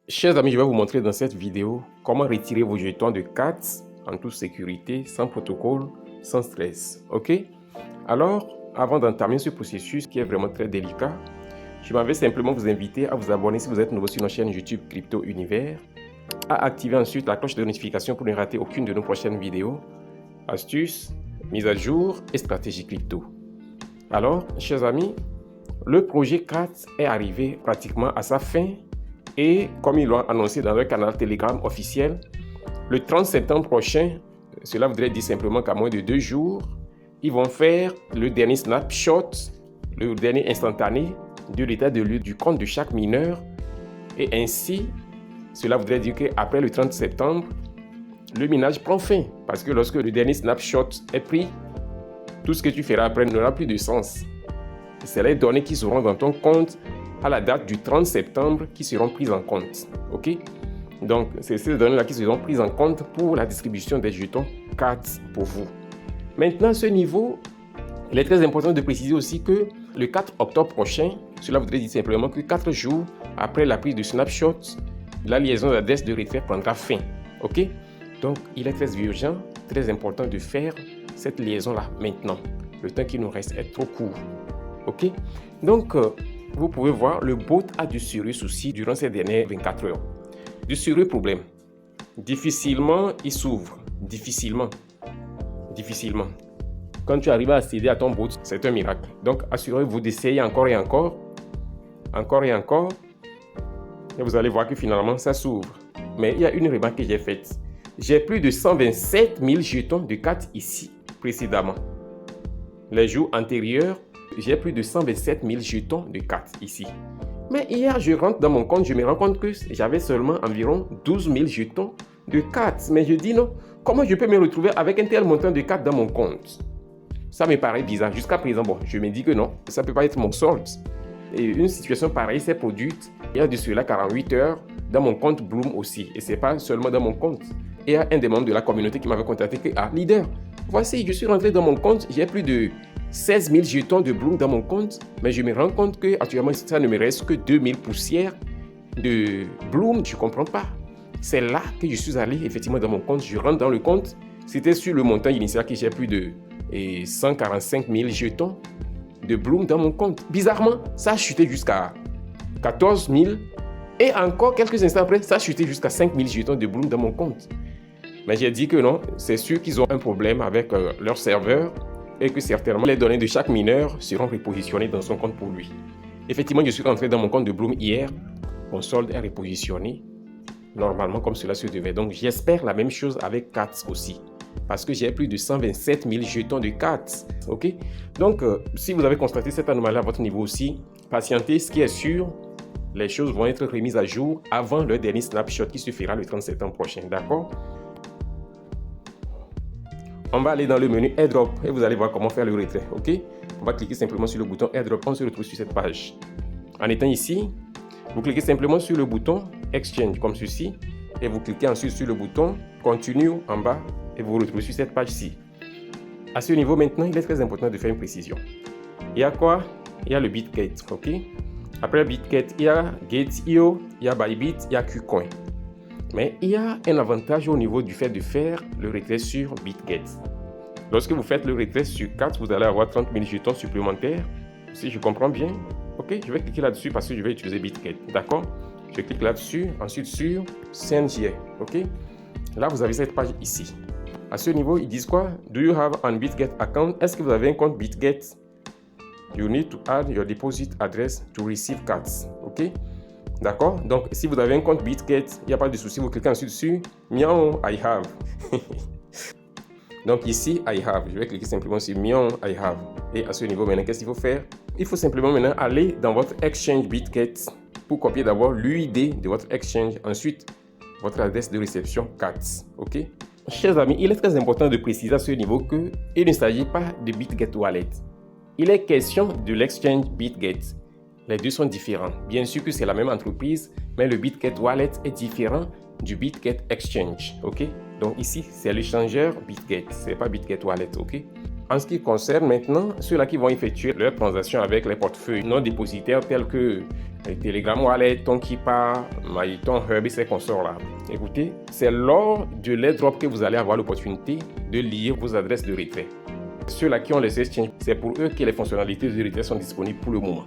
Chers amis, je vais vous montrer dans cette vidéo comment retirer vos jetons de CATS en toute sécurité, sans protocole, sans stress. Ok? Alors, avant d'entamer ce processus qui est vraiment très délicat, je m'en vais simplement vous inviter à vous abonner si vous êtes nouveau sur notre chaîne YouTube Crypto Univers, à activer ensuite la cloche de notification pour ne rater aucune de nos prochaines vidéos, astuces, mises à jour et stratégies crypto. Alors, chers amis, le projet CATS est arrivé pratiquement à sa fin. Et comme ils l'ont annoncé dans leur canal Telegram officiel, le 30 septembre prochain, cela voudrait dire simplement qu'à moins de 2 jours, ils vont faire le dernier snapshot, le dernier instantané de l'état de lieu du compte de chaque mineur. Et ainsi, cela voudrait dire qu'après le 30 septembre, le minage prend fin. Parce que lorsque le dernier snapshot est pris, tout ce que tu feras après n'aura plus de sens. C'est les données qui seront dans ton compte à la date du 30 septembre qui seront prises en compte. Ok? Donc, c'est ces données-là qui seront prises en compte pour la distribution des jetons CATS pour vous. Maintenant, à ce niveau, il est très important de préciser aussi que le 4 octobre prochain, cela voudrait dire simplement que 4 jours après la prise de snapshot, la liaison d'adresse de retrait prendra fin. Ok? Donc, il est très urgent, très important de faire cette liaison-là maintenant. Le temps qui nous reste est trop court. Ok? Donc, vous pouvez voir, le bot a du sérieux souci durant ces dernières 24 heures. Du sérieux problème. Difficilement, il s'ouvre. Difficilement. Quand tu arrives à accéder à ton bot, c'est un miracle. Donc, assurez-vous d'essayer encore et encore. Et vous allez voir que finalement, ça s'ouvre. Mais il y a une remarque que j'ai faite. J'ai plus de 127 000 jetons de CATS ici, précédemment. Les jours antérieurs, j'ai plus de 127 000 jetons de CATS ici. Mais hier, je rentre dans mon compte, je me rends compte que j'avais seulement environ 12 000 jetons de CATS. Mais je dis non, comment je peux me retrouver avec un tel montant de CATS dans mon compte? Ça me paraît bizarre. Jusqu'à présent, bon, je me dis que non, ça ne peut pas être mon solde. Et une situation pareille s'est produite il y a de cela 48 heures dans mon compte Bloom aussi. Et ce n'est pas seulement dans mon compte. Et il y a un des membres de la communauté qui m'avait contacté que, leader, voici, je suis rentré dans mon compte, j'ai plus de 16 000 jetons de Bloom dans mon compte, mais je me rends compte que actuellement ça ne me reste que 2000 poussières de Bloom. Je ne comprends pas. C'est là que je suis allé effectivement dans mon compte. Je rentre dans le compte. C'était sur le montant initial que j'ai plus de 145 000 jetons de Bloom dans mon compte. Bizarrement, ça a chuté jusqu'à 14 000. Et encore quelques instants après, ça a chuté jusqu'à 5 000 jetons de Bloom dans mon compte. Mais j'ai dit que non, c'est sûr qu'ils ont un problème avec leur serveur et que certainement les données de chaque mineur seront repositionnées dans son compte pour lui. Effectivement, je suis rentré dans mon compte de Bloom hier. Mon solde est repositionné normalement comme cela se devait. Donc, j'espère la même chose avec CATS aussi. Parce que j'ai plus de 127 000 jetons de CATS. Ok? Donc, si vous avez constaté cette anomalie à votre niveau aussi, patientez. Ce qui est sûr, les choses vont être remises à jour avant le dernier snapshot qui se fera le 30 septembre prochain. D'accord? On va aller dans le menu AirDrop et vous allez voir comment faire le retrait. Ok? On va cliquer simplement sur le bouton AirDrop. On se retrouve sur cette page. En étant ici, vous cliquez simplement sur le bouton Exchange comme ceci et vous cliquez ensuite sur le bouton Continue en bas et vous vous retrouvez sur cette page-ci. À ce niveau maintenant, il est très important de faire une précision. Il y a quoi? Il y a le BitGet. Ok? Après BitGet, il y a Gate.io, il y a Bybit, il y a KuCoin. Mais il y a un avantage au niveau du fait de faire le retrait sur BitGet. Lorsque vous faites le retrait sur CATS, vous allez avoir 30 000 jetons supplémentaires. Si je comprends bien, ok, je vais cliquer là-dessus parce que je vais utiliser BitGet. D'accord? Je clique là-dessus, ensuite sur CNJ. Ok? Là, vous avez cette page ici. À ce niveau, ils disent quoi? Do you have an BitGet account? Est-ce que vous avez un compte BitGet? You need to add your deposit address to receive CATS. Ok? D'accord? Donc, si vous avez un compte BitGet, il n'y a pas de souci. Vous cliquez ensuite sur Miao, I have. Donc, ici, I have. Je vais cliquer simplement sur Miao, I have. Et à ce niveau, maintenant, qu'est-ce qu'il faut faire? Il faut simplement maintenant aller dans votre exchange BitGet pour copier d'abord l'UID de votre exchange. Ensuite, votre adresse de réception CATS. OK? Chers amis, il est très important de préciser à ce niveau qu'il ne s'agit pas de BitGet Wallet. Il est question de l'exchange BitGet. Les deux sont différents. Bien sûr que c'est la même entreprise, mais le BitGet Wallet est différent du BitGet Exchange. Ok? Donc ici, c'est l'échangeur BitGet. Ce n'est pas BitGet Wallet. Ok? En ce qui concerne maintenant ceux-là qui vont effectuer leurs transactions avec les portefeuilles non dépositaires tels que Telegram Wallet, Tonkeeper, MyTon, Hub et ces consorts-là. Écoutez, c'est lors de l'airdrop que vous allez avoir l'opportunité de lire vos adresses de retrait. Ceux-là qui ont les exchanges, c'est pour eux que les fonctionnalités de retrait sont disponibles pour le moment.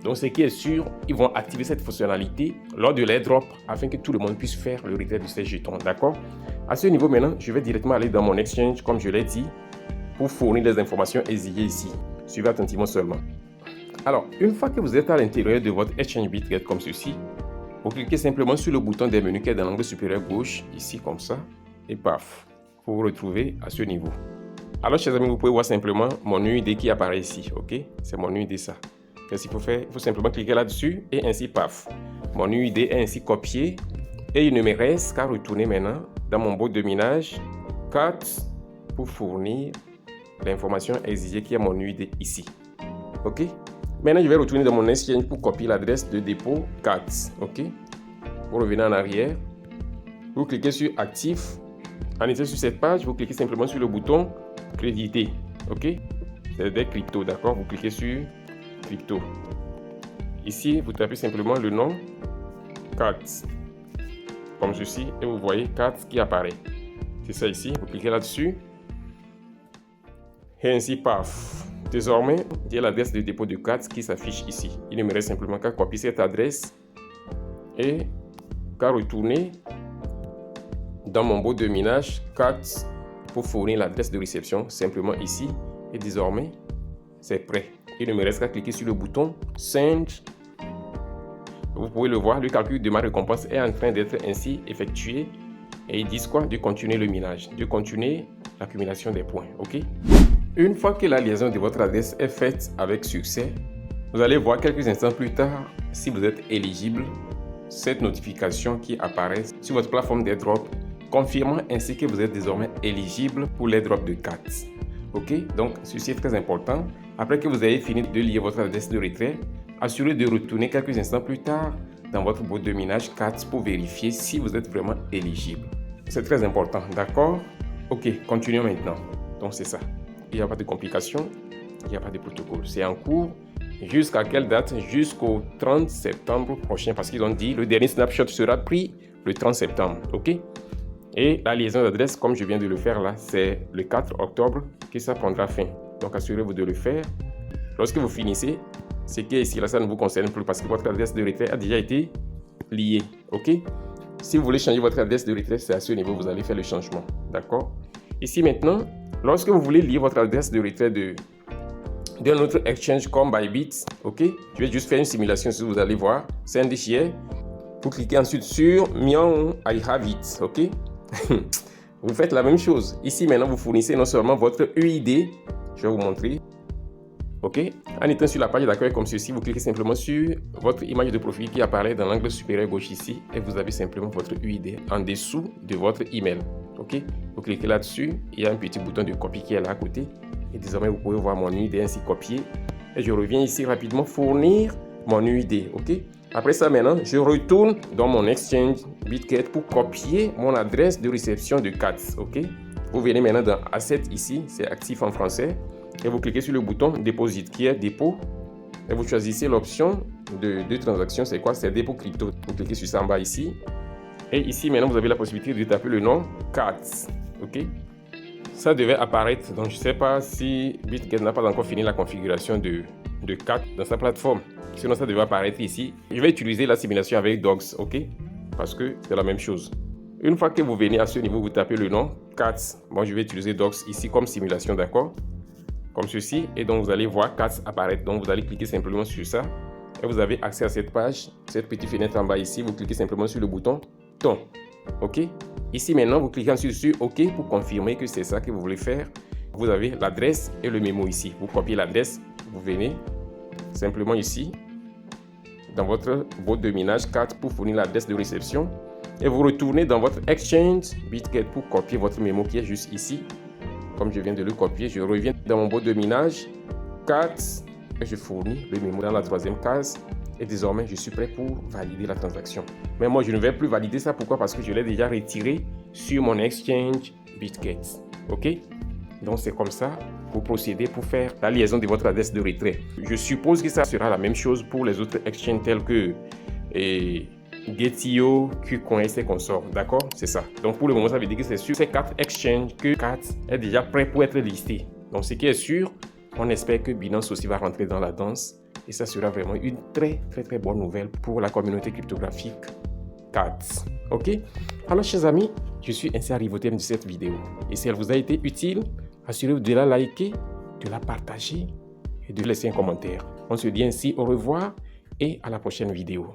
Donc ce qui est sûr, ils vont activer cette fonctionnalité lors de l'airdrop afin que tout le monde puisse faire le retrait de ces jetons, d'accord? À ce niveau maintenant, je vais directement aller dans mon exchange comme je l'ai dit pour fournir les informations exigées ici. Suivez attentivement seulement. Alors, une fois que vous êtes à l'intérieur de votre exchange BitGet comme ceci, vous cliquez simplement sur le bouton des menus qui est dans l'angle supérieur gauche, ici comme ça, et paf, vous vous retrouvez à ce niveau. Alors, chers amis, vous pouvez voir simplement mon UID qui apparaît ici, ok? C'est mon UID ça. Qu'est-ce qu'il faut faire? Il faut simplement cliquer là-dessus et ainsi, paf. Mon UID est ainsi copié et il ne me reste qu'à retourner maintenant dans mon bot de minage 4 pour fournir l'information exigée qui est mon UID ici. Ok? Maintenant, je vais retourner dans mon exchange pour copier l'adresse de dépôt 4. Ok? Vous revenez en arrière. Vous cliquez sur Actif. En étant sur cette page, vous cliquez simplement sur le bouton Créditer. Ok? C'est des cryptos, d'accord? Vous cliquez sur Crypto. Ici, vous tapez simplement le nom 4. Comme ceci. Et vous voyez 4 qui apparaît. C'est ça ici. Vous cliquez là-dessus. Et ainsi, paf. Désormais, il y a l'adresse de dépôt de 4 qui s'affiche ici. Il ne me reste simplement qu'à copier cette adresse et qu'à retourner dans mon bot de minage 4 pour fournir l'adresse de réception simplement ici. Et désormais, c'est prêt. Il ne me reste qu'à cliquer sur le bouton Send. Vous pouvez le voir, le calcul de ma récompense est en train d'être ainsi effectué. Et ils disent quoi? De continuer le minage, de continuer l'accumulation des points. Ok? Une fois que la liaison de votre adresse est faite avec succès, vous allez voir quelques instants plus tard, si vous êtes éligible, cette notification qui apparaît sur votre plateforme d'airdrop, confirmant ainsi que vous êtes désormais éligible pour l'airdrop de 4. Ok? Donc, ceci est très important. Après que vous ayez fini de lier votre adresse de retrait, assurez de retourner quelques instants plus tard dans votre bot de minage 4 pour vérifier si vous êtes vraiment éligible. C'est très important, d'accord? Ok, continuons maintenant. Donc, c'est ça. Il n'y a pas de complications, il n'y a pas de protocole. C'est en cours. Jusqu'à quelle date? Jusqu'au 30 septembre prochain, parce qu'ils ont dit le dernier snapshot sera pris le 30 septembre. Ok? Et la liaison d'adresse, comme je viens de le faire là, c'est le 4 octobre que ça prendra fin. Donc assurez-vous de le faire. Lorsque vous finissez, ce qui est ici là, ça ne vous concerne plus parce que votre adresse de retrait a déjà été liée. Ok? Si vous voulez changer votre adresse de retrait, c'est à ce niveau que vous allez faire le changement. D'accord? Ici maintenant, lorsque vous voulez lier votre adresse de retrait d'un autre exchange comme Bybit, ok? Je vais juste faire une simulation si vous allez voir. Send here. Vous cliquez ensuite sur Mion I have it, ok? Vous faites la même chose. Ici maintenant, vous fournissez non seulement votre UID, je vais vous montrer. Ok? En étant sur la page d'accueil comme ceci, vous cliquez simplement sur votre image de profil qui apparaît dans l'angle supérieur gauche ici et vous avez simplement votre UID en dessous de votre email. Ok? Vous cliquez là-dessus, il y a un petit bouton de copie qui est là à côté et désormais vous pouvez voir mon UID ainsi copié et je reviens ici rapidement fournir mon UID. Ok? Après ça maintenant, je retourne dans mon exchange BitGet pour copier mon adresse de réception de CATS. Ok? Vous venez maintenant dans Asset ici, c'est actif en français. Et vous cliquez sur le bouton Deposit qui est dépôt. Et vous choisissez l'option de transaction. C'est quoi? C'est dépôt crypto. Vous cliquez sur ça en bas ici. Et ici maintenant vous avez la possibilité de taper le nom CATS. Ok? Ça devait apparaître. Donc je ne sais pas si BitGet n'a pas encore fini la configuration de CATS dans sa plateforme. Sinon ça devait apparaître ici. Je vais utiliser la simulation avec Docs. Ok? Parce que c'est la même chose. Une fois que vous venez à ce niveau, vous tapez le nom CATS. Bon, je vais utiliser Docs ici comme simulation, d'accord? Comme ceci, et donc vous allez voir CATS apparaître. Donc vous allez cliquer simplement sur ça et vous avez accès à cette page, cette petite fenêtre en bas ici. Vous cliquez simplement sur le bouton ton. Ok? Ici maintenant, vous cliquez ensuite sur OK pour confirmer que c'est ça que vous voulez faire. Vous avez l'adresse et le mémo ici. Vous copiez l'adresse, vous venez simplement ici dans votre bot de minage 4 pour fournir l'adresse de réception et vous retournez dans votre exchange BitGet pour copier votre mémo qui est juste ici. Comme je viens de le copier, je reviens dans mon bot de minage 4 et je fournis le mémo dans la troisième case et désormais je suis prêt pour valider la transaction. Mais moi je ne vais plus valider ça, pourquoi? Parce que je l'ai déjà retiré sur mon exchange BitGet. Ok? Donc c'est comme ça pour procéder pour faire la liaison de votre adresse de retrait. Je suppose que ça sera la même chose pour les autres exchanges tels que Get.io, KuCoin et consorts. D'accord? C'est ça. Donc pour le moment, ça veut dire que c'est sur ces 4 exchanges que Katz est déjà prêt pour être listé. Donc ce qui est sûr, on espère que Binance aussi va rentrer dans la danse et ça sera vraiment une très bonne nouvelle pour la communauté cryptographique Katz. Ok? Alors chers amis, je suis ainsi arrivé au terme de cette vidéo. Et si elle vous a été utile, assurez-vous de la liker, de la partager et de laisser un commentaire. On se dit ainsi au revoir et à la prochaine vidéo.